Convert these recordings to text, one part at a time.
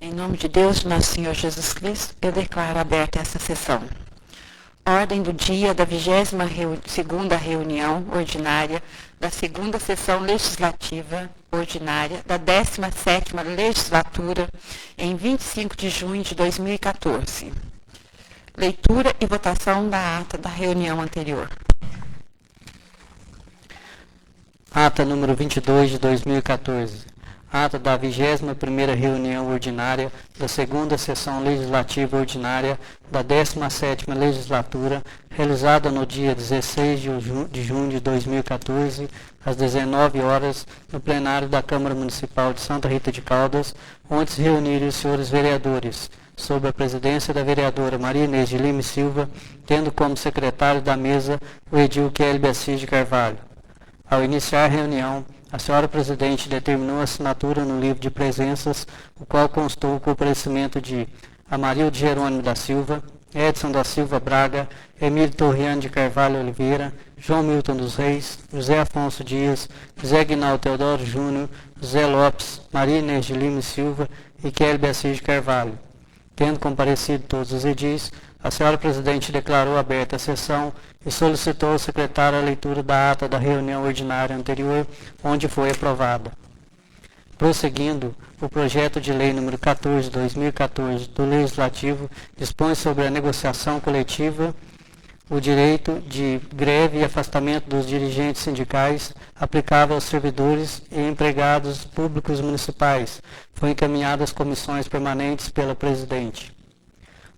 Em nome de Deus, nosso Senhor Jesus Cristo, eu declaro aberta essa sessão. Ordem do dia da 22ª reunião ordinária da 2ª sessão legislativa ordinária da 17ª legislatura em 25 de junho de 2014. Leitura e votação da ata da reunião anterior. Ata número 22 de 2014. Ata da 21ª reunião ordinária da 2ª sessão legislativa ordinária da 17ª legislatura, realizada no dia 16 de junho de 2014, às 19 horas, no plenário da Câmara Municipal de Santa Rita de Caldas, onde se reuniram os senhores vereadores, sob a presidência da vereadora Maria Inês de Lima e Silva, tendo como secretário da mesa o edil Kelby Assis de Carvalho. Ao iniciar a reunião, a senhora presidente determinou a assinatura no livro de presenças, o qual constou o comparecimento de Amarildo Jerônimo da Silva, Edson da Silva Braga, Emílio Torriano de Carvalho Oliveira, João Milton dos Reis, José Afonso Dias, José Guinaldo Teodoro Júnior, José Lopes, Maria Inês de Lima e Silva e Kelby Assis de Carvalho. Tendo comparecido todos os edis, a senhora presidente declarou aberta a sessão e solicitou ao secretário a leitura da ata da reunião ordinária anterior, onde foi aprovada. Prosseguindo, o projeto de lei número 14 de 2014 do Legislativo dispõe sobre a negociação coletiva, o direito de greve e afastamento dos dirigentes sindicais aplicável aos servidores e empregados públicos municipais. Foi encaminhado às comissões permanentes pela presidente.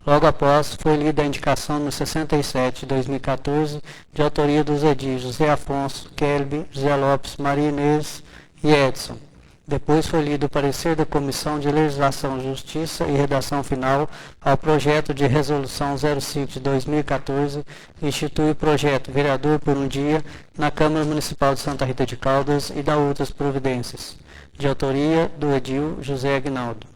Logo após, foi lida a indicação no 67 de 2014, de autoria dos edis José Afonso, Kelby, José Lopes, Maria Inês e Edson. Depois foi lido o parecer da Comissão de Legislação, Justiça e Redação Final ao projeto de Resolução 05 de 2014, que institui o projeto Vereador por um Dia na Câmara Municipal de Santa Rita de Caldas e dá outras providências, de autoria do edil José Aguinaldo.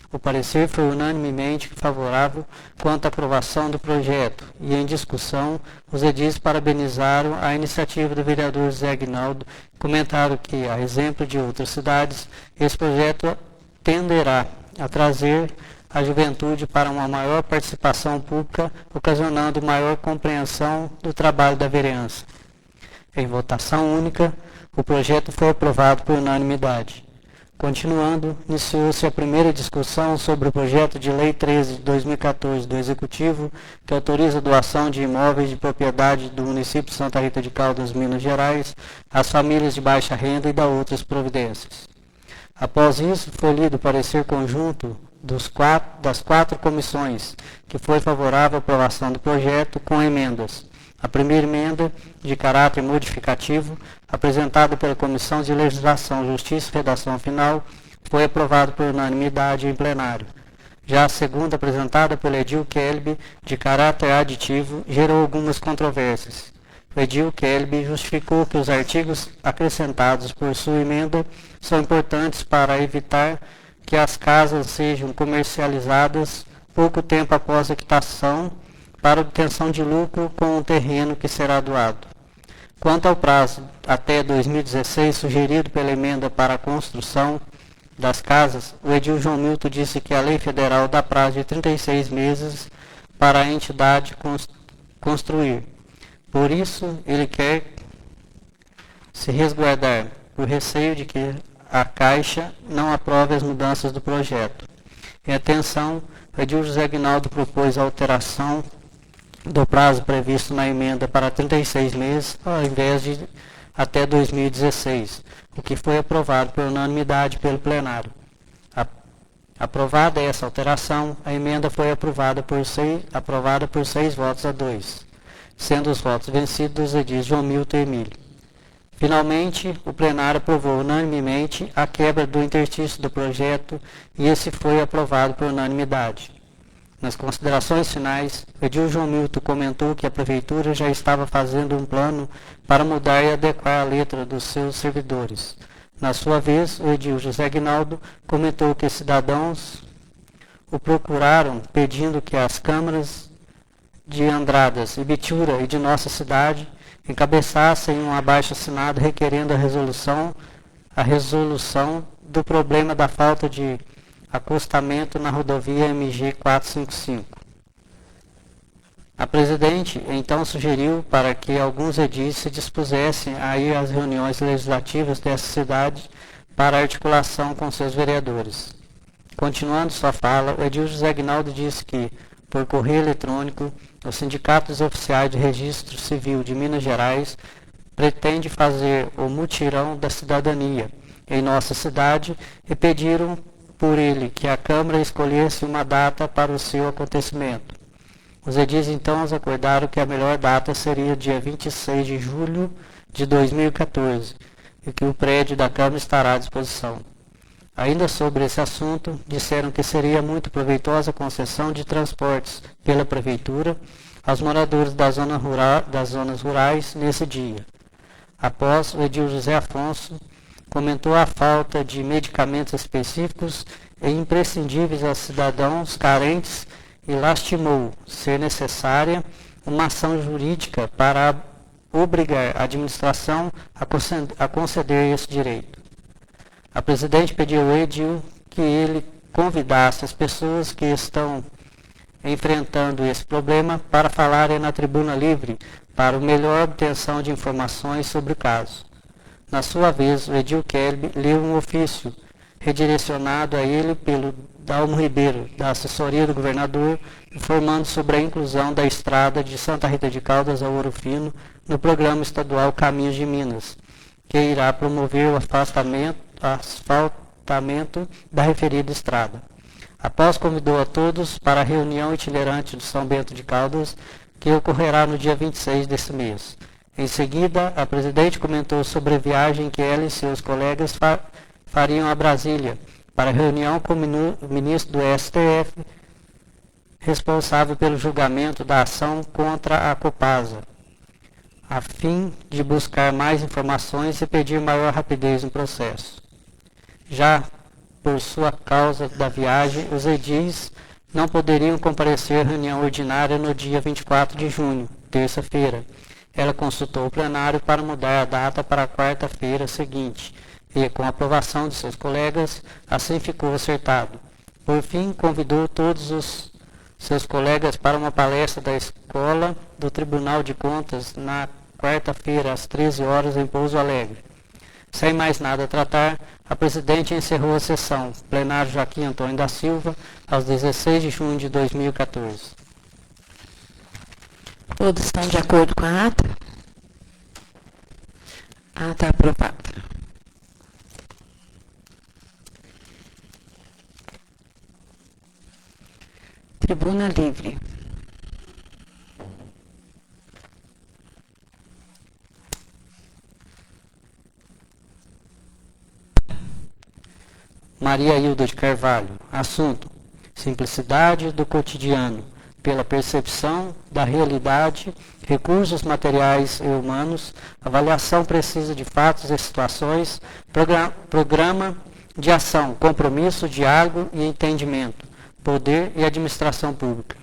O parecer foi unanimemente favorável quanto à aprovação do projeto e, em discussão, os edis parabenizaram a iniciativa do vereador José Aguinaldo e comentaram que, a exemplo de outras cidades, esse projeto tenderá a trazer a juventude para uma maior participação pública, ocasionando maior compreensão do trabalho da vereança. Em votação única, o projeto foi aprovado por unanimidade. Continuando, iniciou-se a primeira discussão sobre o projeto de lei 13 de 2014 do Executivo, que autoriza a doação de imóveis de propriedade do município de Santa Rita de Caldas, Minas Gerais, às famílias de baixa renda e dá outras providências. Após isso, foi lido o parecer conjunto das quatro comissões, que foi favorável à aprovação do projeto com emendas. A primeira emenda, de caráter modificativo, apresentada pela Comissão de Legislação, Justiça e Redação Final, foi aprovada por unanimidade em plenário. Já a segunda, apresentada pelo edil Kelby, de caráter aditivo, gerou algumas controvérsias. O edil Kelby justificou que os artigos acrescentados por sua emenda são importantes para evitar que as casas sejam comercializadas pouco tempo após a quitação para obtenção de lucro com o terreno que será doado. Quanto ao prazo até 2016 sugerido pela emenda para a construção das casas, o edil João Milton disse que a lei federal dá prazo de 36 meses para a entidade construir. Por isso, ele quer se resguardar, por receio de que a Caixa não aprove as mudanças do projeto. Em atenção, o edil José Aguinaldo propôs a alteração do prazo previsto na emenda para 36 meses, ao invés de até 2016, o que foi aprovado por unanimidade pelo plenário. Aprovada essa alteração, a emenda foi aprovada por 6 votos a 2, sendo os votos vencidos dos edis João Milton e Emílio. Finalmente, o plenário aprovou unanimemente a quebra do interstício do projeto e esse foi aprovado por unanimidade. Nas considerações finais, o edil João Milton comentou que a Prefeitura já estava fazendo um plano para mudar e adequar a letra dos seus servidores. Na sua vez, o edil José Aguinaldo comentou que cidadãos o procuraram pedindo que as câmaras de Andradas, Ibitura e de nossa cidade encabeçassem um abaixo-assinado requerendo a resolução do problema da falta de acostamento na rodovia MG 455. A presidente então sugeriu para que alguns edis se dispusessem a ir às reuniões legislativas dessa cidade para articulação com seus vereadores. Continuando sua fala, o edil José Aguinaldo disse que, por correio eletrônico, o Sindicato dos Oficiais de Registro Civil de Minas Gerais pretende fazer o mutirão da cidadania em nossa cidade e pediram por ele que a Câmara escolhesse uma data para o seu acontecimento. Os edis então acordaram que a melhor data seria dia 26 de julho de 2014 e que o prédio da Câmara estará à disposição. Ainda sobre esse assunto, disseram que seria muito proveitosa a concessão de transportes pela Prefeitura aos moradores das zonas rurais nesse dia. Após, o edil José Afonso comentou a falta de medicamentos específicos e imprescindíveis aos cidadãos carentes e lastimou ser necessária uma ação jurídica para obrigar a administração a conceder esse direito. A presidente pediu ao edil que ele convidasse as pessoas que estão enfrentando esse problema para falarem na tribuna livre para melhor obtenção de informações sobre o caso. Na sua vez, o edil Kelly leu um ofício redirecionado a ele pelo Dalmo Ribeiro, da assessoria do governador, informando sobre a inclusão da estrada de Santa Rita de Caldas a Ouro Fino no programa estadual Caminhos de Minas, que irá promover o asfaltamento da referida estrada. Após, convidou a todos para a reunião itinerante do São Bento de Caldas, que ocorrerá no dia 26 desse mês. Em seguida, a presidente comentou sobre a viagem que ela e seus colegas fariam a Brasília, para reunião com o ministro do STF, responsável pelo julgamento da ação contra a Copasa, a fim de buscar mais informações e pedir maior rapidez no processo. Já por sua causa da viagem, os edis não poderiam comparecer à reunião ordinária no dia 24 de junho, terça-feira. Ela consultou o plenário para mudar a data para a quarta-feira seguinte, e, com a aprovação de seus colegas, assim ficou acertado. Por fim, convidou todos os seus colegas para uma palestra da Escola do Tribunal de Contas na quarta-feira, às 13 horas, em Pouso Alegre. Sem mais nada a tratar, a presidente encerrou a sessão. Plenário Joaquim Antônio da Silva, aos 16 de junho de 2014. Todos estão de acordo com a ata? A ata aprovada. Tribuna livre. Maria Hilda de Carvalho. Assunto: simplicidade do cotidiano, pela percepção da realidade, recursos materiais e humanos, avaliação precisa de fatos e situações, programa de ação, compromisso, diálogo e entendimento, poder e administração pública.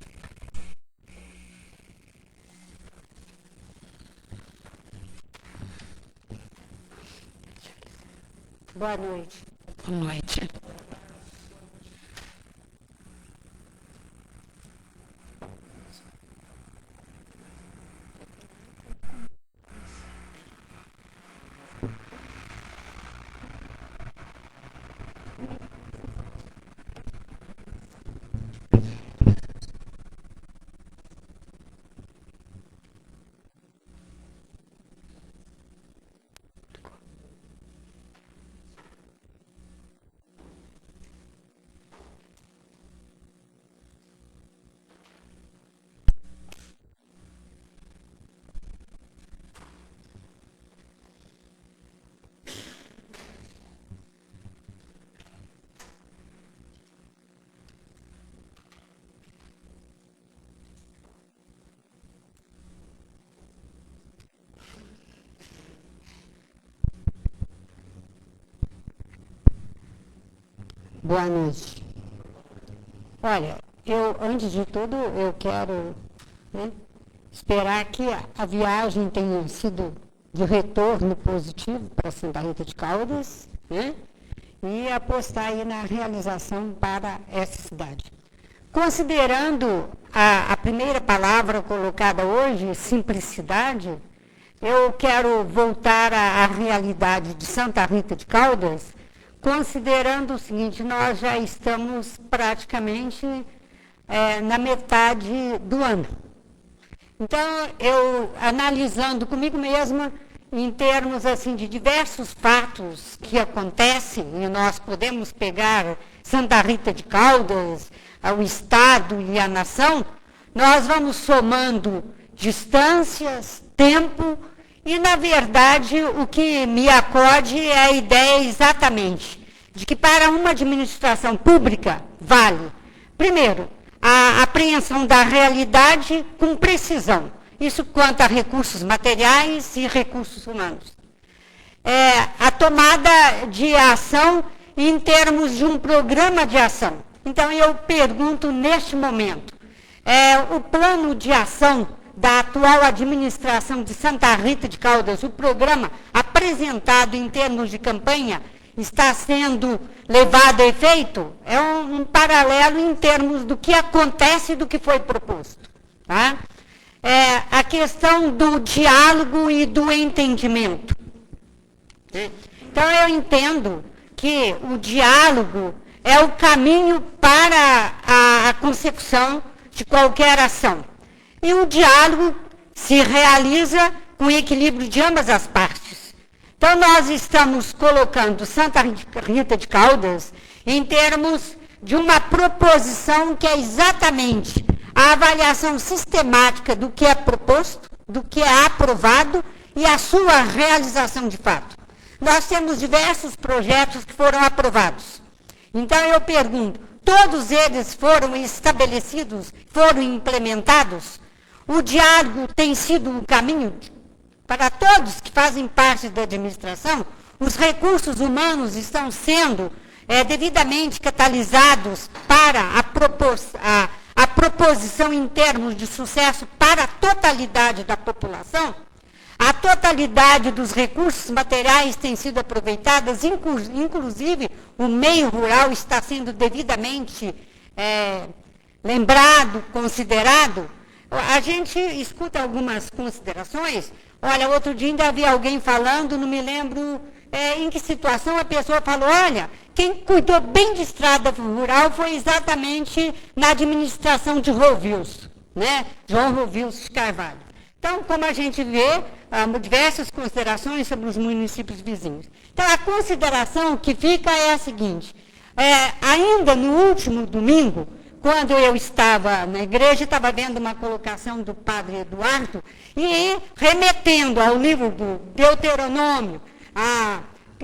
Boa noite. Boa noite. Boa noite. Olha, antes de tudo, eu quero esperar que a viagem tenha sido de retorno positivo para Santa Rita de Caldas, e apostar aí na realização para essa cidade. Considerando a primeira palavra colocada hoje, simplicidade, eu quero voltar à realidade de Santa Rita de Caldas, considerando o seguinte: nós já estamos praticamente na metade do ano. Então, eu analisando comigo mesma, em termos assim de diversos fatos que acontecem, e nós podemos pegar Santa Rita de Caldas, o Estado e a nação, nós vamos somando distâncias, tempo, e na verdade o que me acode é a ideia exatamente de que para uma administração pública vale, primeiro, a apreensão da realidade com precisão. Isso quanto a recursos materiais e recursos humanos. A tomada de ação em termos de um programa de ação. Então, eu pergunto neste momento, o plano de ação da atual administração de Santa Rita de Caldas, o programa apresentado em termos de campanha, está sendo levado a efeito? É um paralelo em termos do que acontece e do que foi proposto. Tá? A questão do diálogo e do entendimento. Então, eu entendo que o diálogo é o caminho para a consecução de qualquer ação. E o diálogo se realiza com equilíbrio de ambas as partes. Então, nós estamos colocando Santa Rita de Caldas em termos de uma proposição que é exatamente a avaliação sistemática do que é proposto, do que é aprovado e a sua realização de fato. Nós temos diversos projetos que foram aprovados. Então, eu pergunto, todos eles foram estabelecidos, foram implementados? O diálogo tem sido um caminho para todos que fazem parte da administração? Os recursos humanos estão sendo devidamente catalisados para a proposição em termos de sucesso para a totalidade da população? A totalidade dos recursos materiais tem sido aproveitadas, inclusive o meio rural está sendo devidamente lembrado, considerado. A gente escuta algumas considerações. Olha, outro dia ainda havia alguém falando, não me lembro em que situação a pessoa falou, olha, quem cuidou bem de estrada rural foi exatamente na administração de Rovilso, né? João Rovilso de Carvalho. Então, como a gente vê, diversas considerações sobre os municípios vizinhos. Então, a consideração que fica é a seguinte, ainda no último domingo, quando eu estava na igreja, estava vendo uma colocação do padre Eduardo, e remetendo ao livro do Deuteronômio, a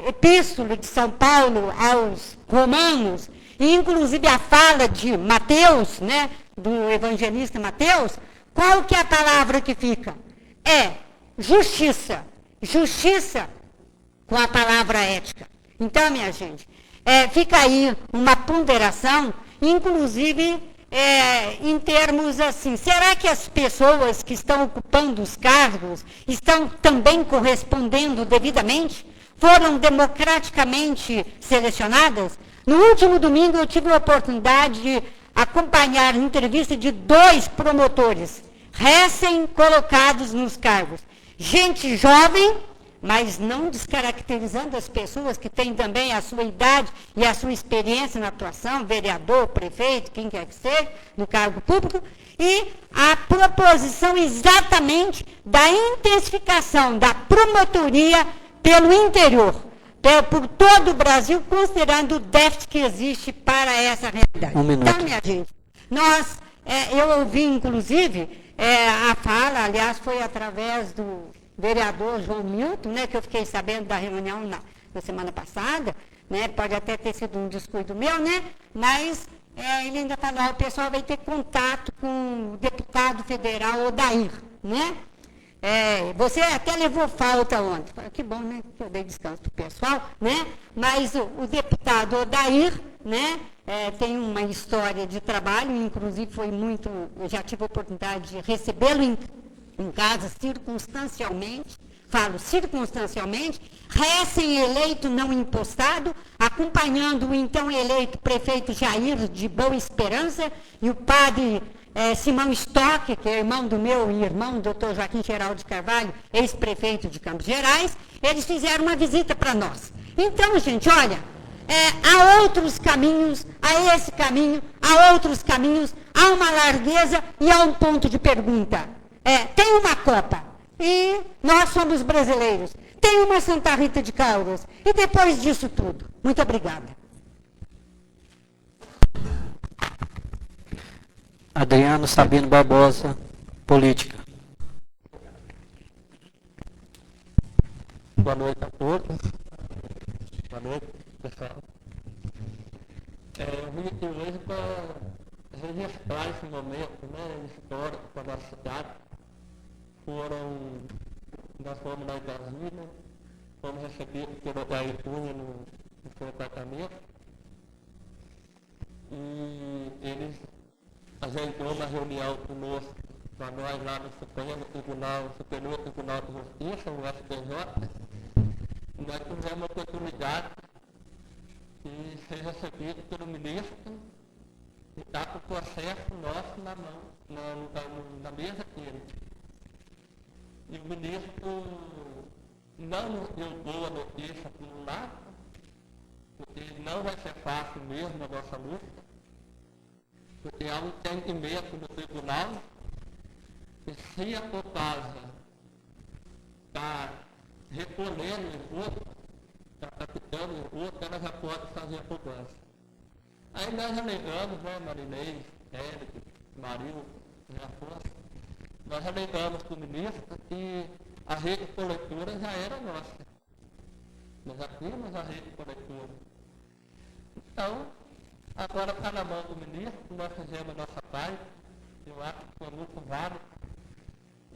Epístola de São Paulo aos Romanos, e inclusive a fala de Mateus, né, do evangelista Mateus, qual que é a palavra que fica? É justiça. Justiça com a palavra ética. Então, minha gente, fica aí uma ponderação, inclusive em termos assim, será que as pessoas que estão ocupando os cargos estão também correspondendo devidamente? Foram democraticamente selecionadas? No último domingo eu tive a oportunidade de acompanhar a entrevista de 2 promotores recém-colocados nos cargos. Gente jovem, mas não descaracterizando as pessoas que têm também a sua idade e a sua experiência na atuação, vereador, prefeito, quem quer que seja, no cargo público, e a proposição exatamente da intensificação da promotoria pelo interior, por todo o Brasil, considerando o déficit que existe para essa realidade. Então, minha gente, eu ouvi, inclusive, a fala, aliás, foi através do vereador João Milton, né, que eu fiquei sabendo da reunião na semana passada, né, pode até ter sido um descuido meu, né, mas ele ainda falou, o pessoal vai ter contato com o deputado federal Odair, né? Você até levou falta ontem. Que bom, né? Que eu dei descanso para o pessoal, né? Mas o deputado Odair, né? Tem uma história de trabalho, inclusive foi muito. Eu já tive a oportunidade de recebê-lo em casa circunstancialmente. Falo circunstancialmente, recém-eleito, não impostado, acompanhando o então eleito prefeito Jair de Boa Esperança e o padre Simão Stock, que é irmão do meu irmão, doutor Joaquim Geraldo de Carvalho, ex-prefeito de Campos Gerais. Eles fizeram uma visita para nós. Então, gente, olha, há outros caminhos, há esse caminho, há outros caminhos, há uma largueza e há um ponto de pergunta. Tem uma Copa e nós somos brasileiros. Tem uma Santa Rita de Caldas. E depois disso tudo. Muito obrigada. Adriano Sabino Barbosa, política. Boa noite a todos. Boa noite, pessoal. Eu vim aqui hoje para registrar esse momento, né, histórico para a nossa cidade. Nós fomos na Itasina, fomos recebidos pelo Jair Cunha no seu apartamento. E eles agendou uma reunião conosco, para nós lá no Superior Tribunal de Justiça, no STJ. Nós tivemos a oportunidade de ser recebidos pelo ministro e estar com o processo nosso na mão, na mesa dele. E o ministro não nos deu boa notícia por um lado, porque não vai ser fácil mesmo a nossa luta, porque há um entendimento no tribunal que se a Copasa está recolhendo o imposto, está captando o imposto, ela já pode fazer a cobrança. Aí nós alegamos, né, Marinês, Érico, Marinho, Afonso, nós alegamos com o ministro que a rede coletora já era nossa. Nós já tínhamos a rede coletora. Então, agora está na mão do ministro, nós fizemos a nossa parte, eu acho que foi muito válido.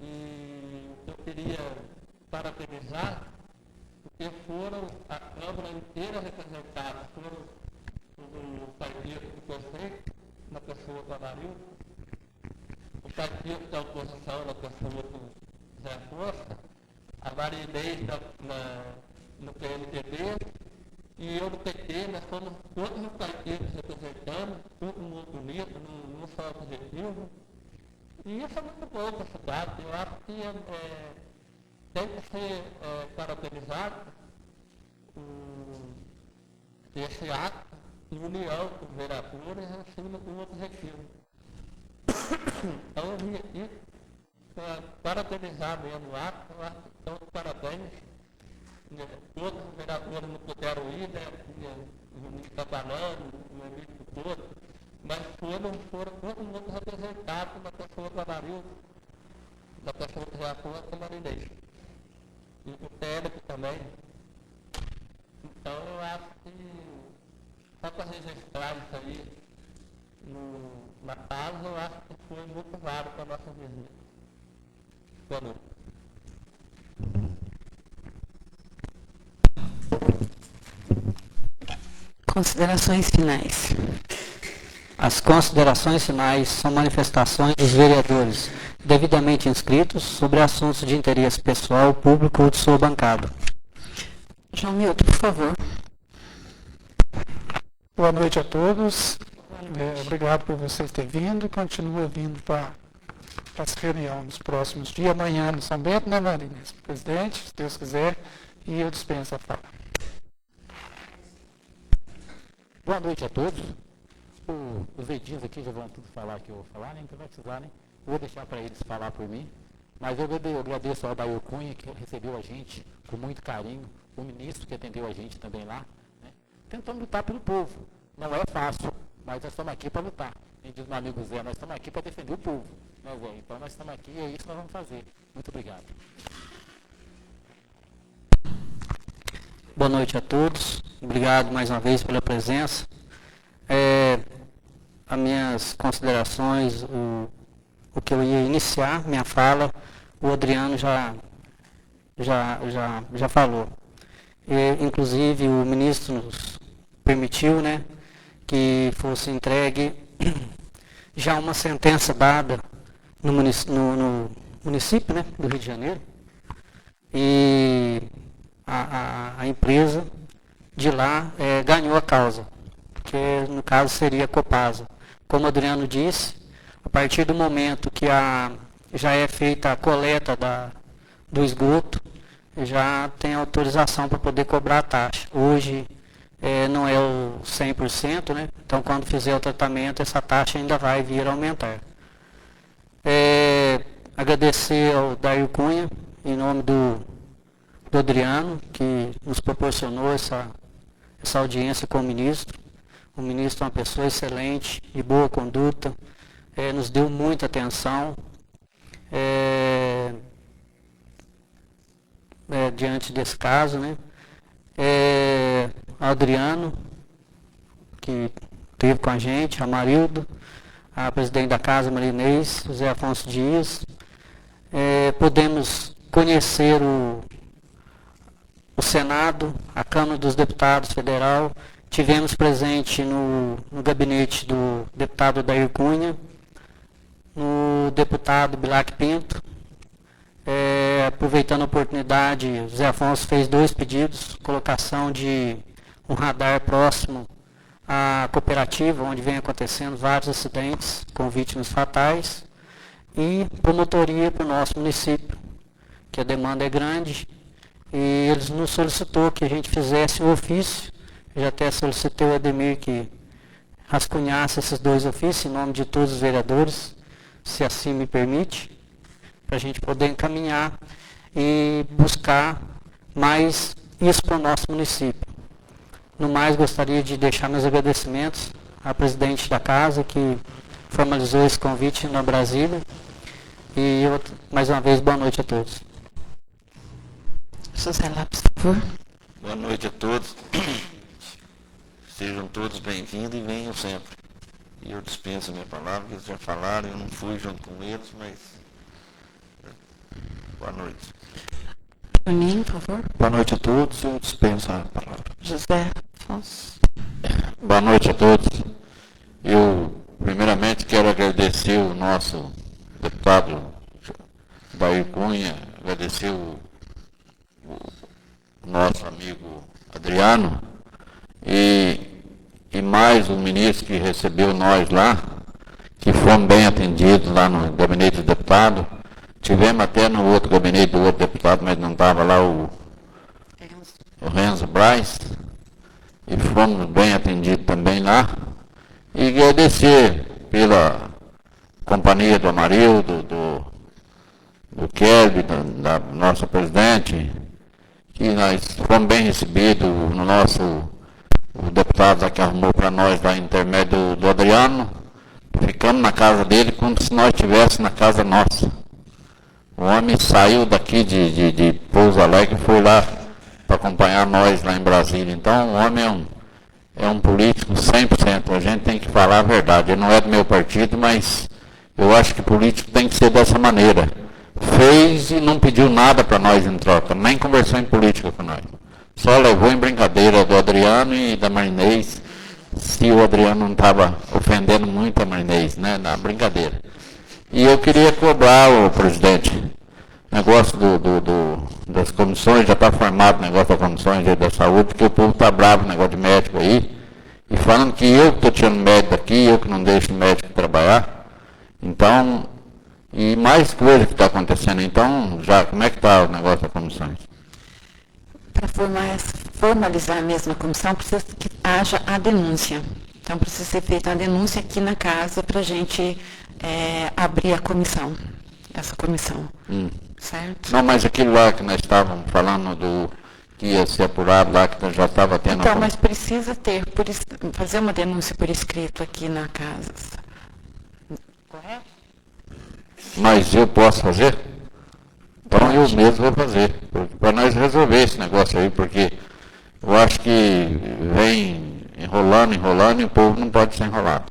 E eu queria parabenizar, porque foram a Câmara inteira representada, foram o partido do prefeito, na pessoa do Amarildo, o partido da oposição, na pessoa do Zé Força, a Marinês no PMDB, e eu no PT, nós fomos todos os partidos representando, todo mundo unido, num só objetivo. E isso é muito bom para a cidade. Eu acho que tem que ser parabenizado esse ato de união com os vereadores acima do objetivo. Então eu vim aqui para parabenizar mesmo o ato, eu acho que estão de parabéns. Todos os vereadores não puderam ir, né? O ministro trabalhando, o ministro todo, mas foram todo mundo representado na pessoa do Amarildo, na pessoa do Afonso e Marinês. E o Térico também. Então eu acho que só para registrar isso aí na casa, eu acho que foi muito válido para a nossa visita. Boa noite. Considerações finais. As considerações finais são manifestações dos vereadores devidamente inscritos sobre assuntos de interesse pessoal, público ou de sua bancada. João Milton, por favor. Boa noite a todos. Obrigado por vocês terem vindo. Continua vindo para essa reunião nos próximos dias. Amanhã no São Bento, né, Marina? Presidente, se Deus quiser, e eu dispenso a fala. Boa noite a todos. Os dedinhos aqui já vão tudo falar que eu vou falar, né? Então vai precisar, né? Eu vou deixar para eles falar por mim. Mas eu agradeço ao Jair Cunha, que recebeu a gente com muito carinho, o ministro que atendeu a gente também lá, né? Tentando lutar pelo povo. Não é fácil, mas nós estamos aqui para lutar. E diz meu amigo Zé, nós estamos aqui para defender o povo, né, Zé? Então nós estamos aqui e é isso que nós vamos fazer. Muito obrigado. Boa noite a todos. Obrigado mais uma vez pela presença. As minhas considerações, o que eu ia iniciar, minha fala, o Adriano já falou. Inclusive, o ministro nos permitiu, né, que fosse entregue já uma sentença dada no município, né, do Rio de Janeiro. E a empresa de lá ganhou a causa, que no caso seria a Copasa. Como o Adriano disse, a partir do momento que já é feita a coleta do esgoto, já tem autorização para poder cobrar a taxa. Hoje não é o 100%, né? Então quando fizer o tratamento, essa taxa ainda vai vir a aumentar. Agradecer ao Dario Cunha, em nome do Adriano, que nos proporcionou essa audiência com o ministro. O ministro é uma pessoa excelente, de boa conduta, nos deu muita atenção diante desse caso, né? Adriano, que esteve com a gente, a Marildo, a presidente da Casa, Maria Inês, José Afonso Dias. Podemos conhecer o Senado, a Câmara dos Deputados Federal. Tivemos presente no gabinete do deputado Dario Cunha, no deputado Bilac Pinto. Aproveitando a oportunidade, o José Afonso fez 2 pedidos: colocação de um radar próximo à cooperativa, onde vem acontecendo vários acidentes com vítimas fatais, e promotoria para o nosso município, que a demanda é grande, e eles nos solicitou que a gente fizesse o ofício. Eu já até solicitei ao Ademir que rascunhasse esses 2 ofícios em nome de todos os vereadores, se assim me permite, para a gente poder encaminhar e buscar mais isso para o nosso município. No mais, gostaria de deixar meus agradecimentos à presidente da casa, que formalizou esse convite na Brasília. E mais uma vez, boa noite a todos. José Lopes, por favor. Boa noite a todos. Sejam todos bem-vindos e venham sempre. E eu dispenso a minha palavra, porque eles já falaram, eu não fui junto com eles, mas... Boa noite. Juninho, por favor. Boa noite a todos, eu dispenso a palavra. José Afonso. Boa noite a todos. Eu, primeiramente, quero agradecer o nosso deputado Dario Cunha, agradecer o nosso amigo Adriano e mais o ministro que recebeu nós lá, que fomos bem atendidos lá no gabinete do deputado. Tivemos até no outro gabinete do outro deputado, mas não estava lá o Renzo Braz, e fomos bem atendidos também lá. E agradecer pela companhia do Amarildo, do Kelby, da nossa presidente, que nós fomos bem recebidos no nosso, o deputado lá que arrumou para nós lá intermédio do Adriano. Ficamos na casa dele como se nós estivéssemos na casa nossa. O homem saiu daqui de Pouso Alegre e foi lá para acompanhar nós lá em Brasília. Então o homem é um político 100%, a gente tem que falar a verdade. Ele não é do meu partido, mas eu acho que político tem que ser dessa maneira. Fez e não pediu nada para nós em troca, nem conversou em política com nós. Só levou em brincadeira do Adriano e da Marinês, se o Adriano não estava ofendendo muito a Marinês, né, na brincadeira. E eu queria cobrar, o presidente, negócio das comissões, já está formado o negócio das comissões da saúde, porque o povo está bravo, negócio de médico aí, e falando que eu que estou tirando médico daqui, eu que não deixo o médico trabalhar. Então, e mais coisa que está acontecendo. Então, já, como é que está o negócio das comissões? Para formalizar a mesma comissão, precisa que haja a denúncia. Então, precisa ser feita a denúncia aqui na casa para a gente abrir a comissão, essa comissão. Certo? Não, mas aquilo lá que nós estávamos falando que ia ser apurado lá, que já estava tendo... Então, mas precisa fazer uma denúncia por escrito aqui na casa. Correto? Mas eu posso fazer? Então eu mesmo vou fazer, para nós resolver esse negócio aí, porque eu acho que vem enrolando e o povo não pode ser enrolado.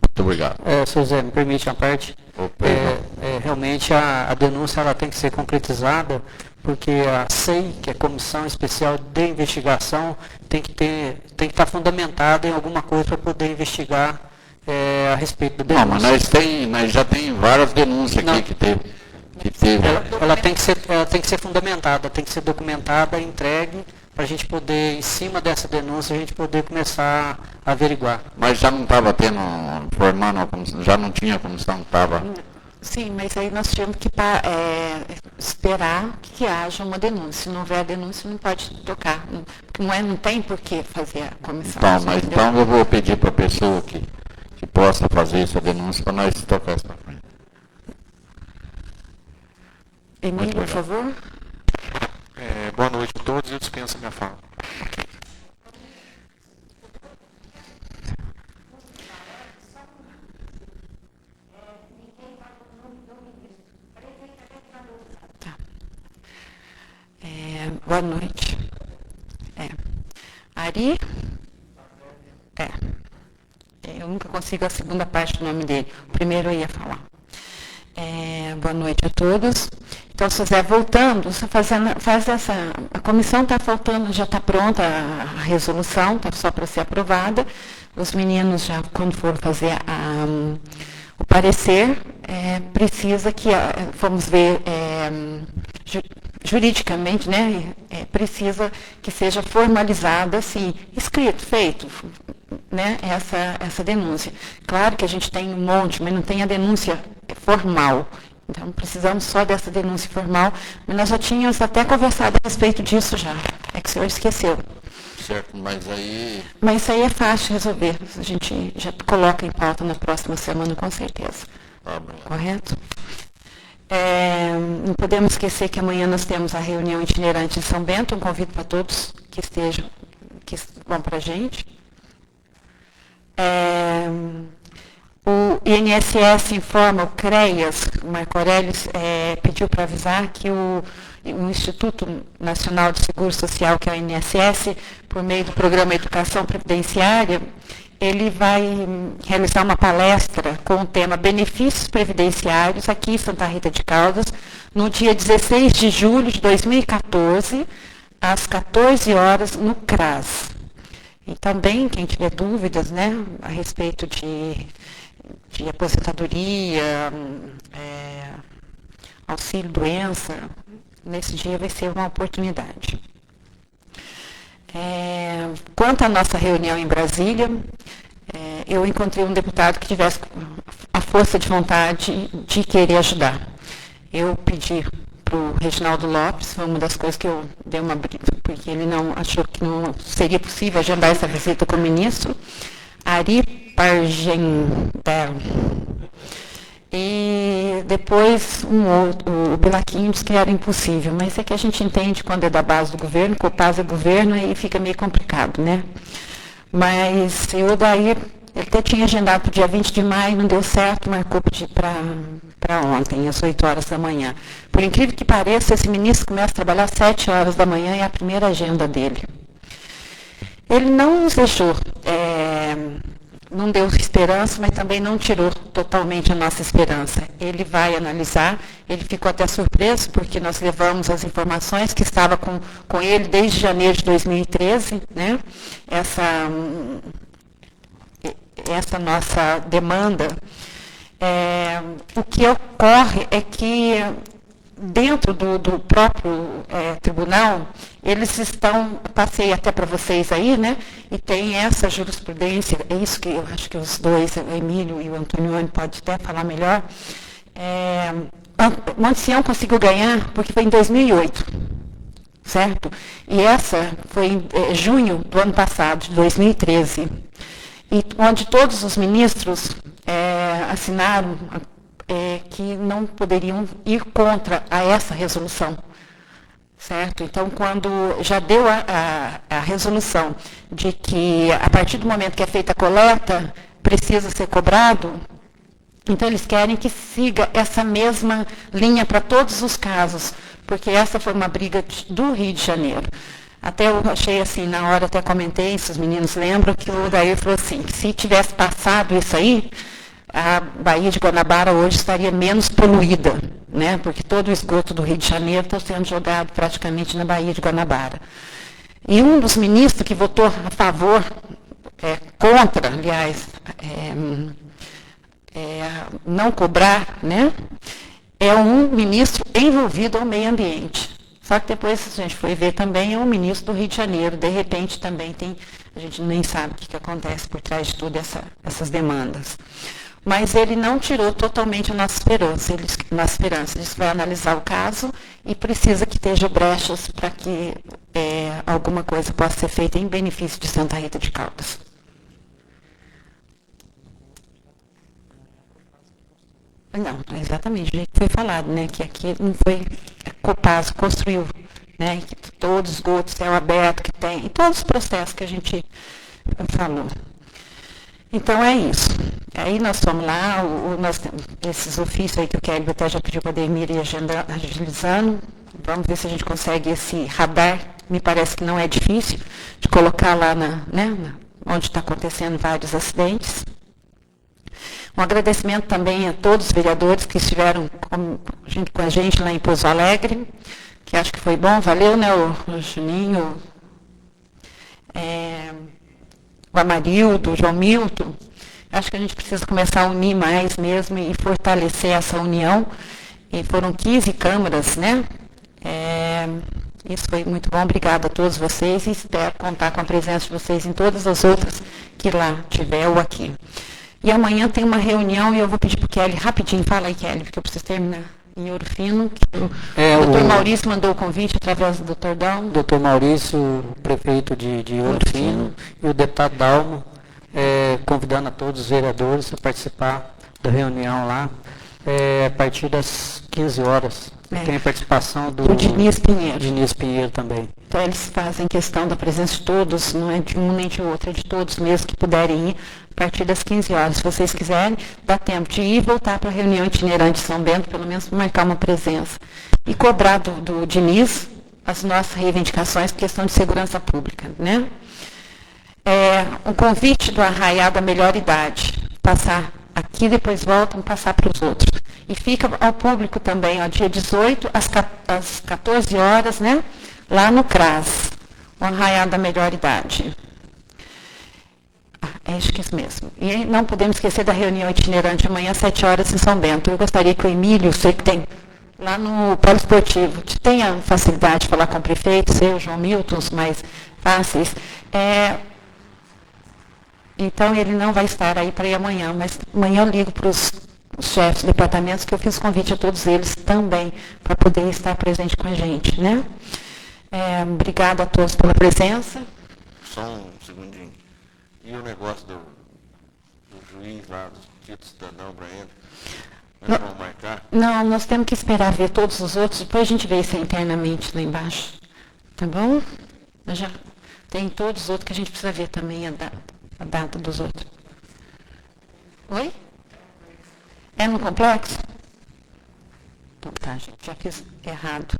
Muito obrigado. Sr. Zé, me permite uma parte? Realmente a denúncia ela tem que ser concretizada, porque a SEI, que é a Comissão Especial de Investigação, tem que estar fundamentada em alguma coisa para poder investigar a respeito da denúncia. Não, mas nós já tem várias denúncias aqui que teve. que teve. Ela tem que ser fundamentada, tem que ser documentada, entregue, para a gente poder, em cima dessa denúncia, a gente poder começar a averiguar. Mas já não estava tendo, formando, já não tinha comissão que estava. Sim, mas aí nós tínhamos que esperar que haja uma denúncia. Se não houver denúncia, não pode tocar. Porque não tem por que fazer a comissão. Então, mas então eu vou pedir para a pessoa que possa fazer essa denúncia para nós tocar isso para frente. Emílio, por favor. Boa noite a todos, eu dispenso a minha fala. Boa noite. Ari? Eu nunca consigo a segunda parte do nome dele. O primeiro eu ia falar. Boa noite a todos. Então, se você voltando, você faz essa. A comissão está faltando, já está pronta a resolução, está só para ser aprovada. Os meninos já, quando for fazer o parecer, precisa que, vamos ver, juridicamente, né, precisa que seja formalizada, assim, escrito, feito, né, essa denúncia. Claro que a gente tem um monte, mas não tem a denúncia formal. Então, precisamos só dessa denúncia formal, mas nós já tínhamos até conversado a respeito disso já. É que o senhor esqueceu. Certo, mas aí... Mas isso aí é fácil de resolver. A gente já coloca em pauta na próxima semana, com certeza. Correto? Não podemos esquecer que amanhã nós temos a reunião itinerante em São Bento. Um convite para todos que vão para a gente. O INSS informa, o CREAS, o Marco Aurélio, pediu para avisar que o Instituto Nacional de Seguro Social, que é o INSS, por meio do programa Educação Previdenciária, ele vai realizar uma palestra com o tema Benefícios Previdenciários, aqui em Santa Rita de Caldas, no dia 16 de julho de 2014, às 14 horas, no CRAS. E também, quem tiver dúvidas, né, a respeito de aposentadoria, auxílio-doença, nesse dia vai ser uma oportunidade. Quanto à nossa reunião em Brasília, eu encontrei um deputado que tivesse a força de vontade de querer ajudar. Eu pedi para o Reginaldo Lopes, foi uma das coisas que eu dei uma briga, porque ele não achou que não seria possível agendar essa visita com o ministro, Ari Pargendel. E depois o Belaquinho disse que era impossível, mas é que a gente entende quando é da base do governo, Copasa é governo e fica meio complicado, né? Mas eu daí, ele até tinha agendado para o dia 20 de maio, não deu certo, marcou para ontem, às 8 horas da manhã. Por incrível que pareça, esse ministro começa a trabalhar às 7 horas da manhã e é a primeira agenda dele. Ele não nos deixou, não deu esperança, mas também não tirou totalmente a nossa esperança. Ele vai analisar, ele ficou até surpreso, porque nós levamos as informações que estava com ele desde janeiro de 2013, né? Essa nossa demanda. O que ocorre é que dentro do próprio tribunal, eles passei até para vocês aí, né? E tem essa jurisprudência, é isso que eu acho que os dois, o Emílio e o Antonioni, pode até falar melhor. Monte Sião conseguiu ganhar porque foi em 2008, certo? E essa foi em junho do ano passado, de 2013, e onde todos os ministros assinaram que não poderiam ir contra essa resolução, certo? Então, quando já deu a resolução de que, a partir do momento que é feita a coleta, precisa ser cobrado, então eles querem que siga essa mesma linha para todos os casos, porque essa foi uma briga do Rio de Janeiro. Até eu achei assim, na hora até comentei, se os meninos lembram, que o Odair falou assim, que se tivesse passado isso aí, a Baía de Guanabara hoje estaria menos poluída, né? Porque todo o esgoto do Rio de Janeiro está sendo jogado praticamente na Baía de Guanabara. E um dos ministros que votou a favor, contra, aliás, não cobrar, né? é um ministro envolvido ao meio ambiente. Só que depois a gente foi ver também é um ministro do Rio de Janeiro. De repente também tem, a gente nem sabe o que acontece por trás de todas essas demandas. Mas ele não tirou totalmente a nossa esperança. Ele disse que vai analisar o caso e precisa que esteja brechas para que alguma coisa possa ser feita em benefício de Santa Rita de Caldas. Não, exatamente, o jeito que foi falado, né? Que aqui não foi Copasa construiu, né? Que todos os esgotos, céu aberto que tem, e todos os processos que a gente falou. Então é isso. Aí nós fomos lá, esses ofícios aí que o Kelly até já pediu para a Demir ir agilizando. Vamos ver se a gente consegue esse radar. Me parece que não é difícil de colocar lá onde está acontecendo vários acidentes. Um agradecimento também a todos os vereadores que estiveram com a gente lá em Pouso Alegre, que acho que foi bom, valeu, né, o Juninho, o Amarildo, o João Milton. Acho que a gente precisa começar a unir mais mesmo e fortalecer essa união. E foram 15 câmaras, né? Isso foi muito bom, obrigada a todos vocês e espero contar com a presença de vocês em todas as outras que lá tiver ou aqui. E amanhã tem uma reunião e eu vou pedir para o Kelly, rapidinho, fala aí, Kelly, porque eu preciso terminar em Ouro Fino. O doutor Maurício mandou o convite através do doutor Dalmo. Doutor Maurício, prefeito de Ouro Fino, e o deputado Dalmo, convidando a todos os vereadores a participar da reunião lá, a partir das 15 horas. Tem a participação do Diniz Pinheiro. Diniz Pinheiro também. Então eles fazem questão da presença de todos, não é de um nem de outro, é de todos mesmo que puderem ir a partir das 15 horas. Se vocês quiserem, dá tempo de ir e voltar para a reunião itinerante de São Bento, pelo menos marcar uma presença. E cobrar do Diniz as nossas reivindicações por questão de segurança pública, né? Um convite do Arraiá da Melhor Idade, passar aqui, depois voltam, passar para os outros. E fica ao público também, dia 18, às 14 horas, né? Lá no CRAS, o Arraiá da Melhor Idade. Acho que é isso mesmo. E não podemos esquecer da reunião itinerante amanhã, às 7 horas, em São Bento. Eu gostaria que o Emílio, sei que tem lá no Polo Esportivo, tenha facilidade de falar com o prefeito, o João Milton, os mais fáceis. Então, ele não vai estar aí para ir amanhã, mas amanhã eu ligo para os chefes de departamentos que eu fiz convite a todos eles também, para poder estar presente com a gente, né? Obrigada a todos pela presença. Só um segundinho. E o negócio do juiz lá, do título cidadão para ele? Nós vamos marcar? Não, nós temos que esperar ver todos os outros, depois a gente vê isso internamente lá embaixo. Tá bom? Já tem todos os outros que a gente precisa ver também a data dos outros. Oi? É no complexo? Então tá, gente, já fiz errado.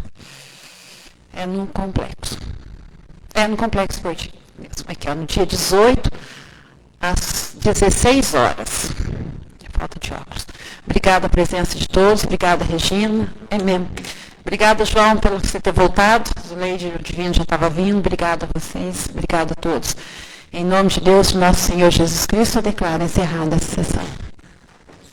É no complexo. É no complexo esportivo mesmo. Aqui, no dia 18, às 16 horas. Falta de óculos. Obrigada a presença de todos, obrigada, Regina. É mesmo. Obrigada, João, pelo você ter voltado. O Leide Divino já estava vindo. Obrigada a vocês, obrigada a todos. Em nome de Deus, nosso Senhor Jesus Cristo, eu declaro encerrada essa sessão.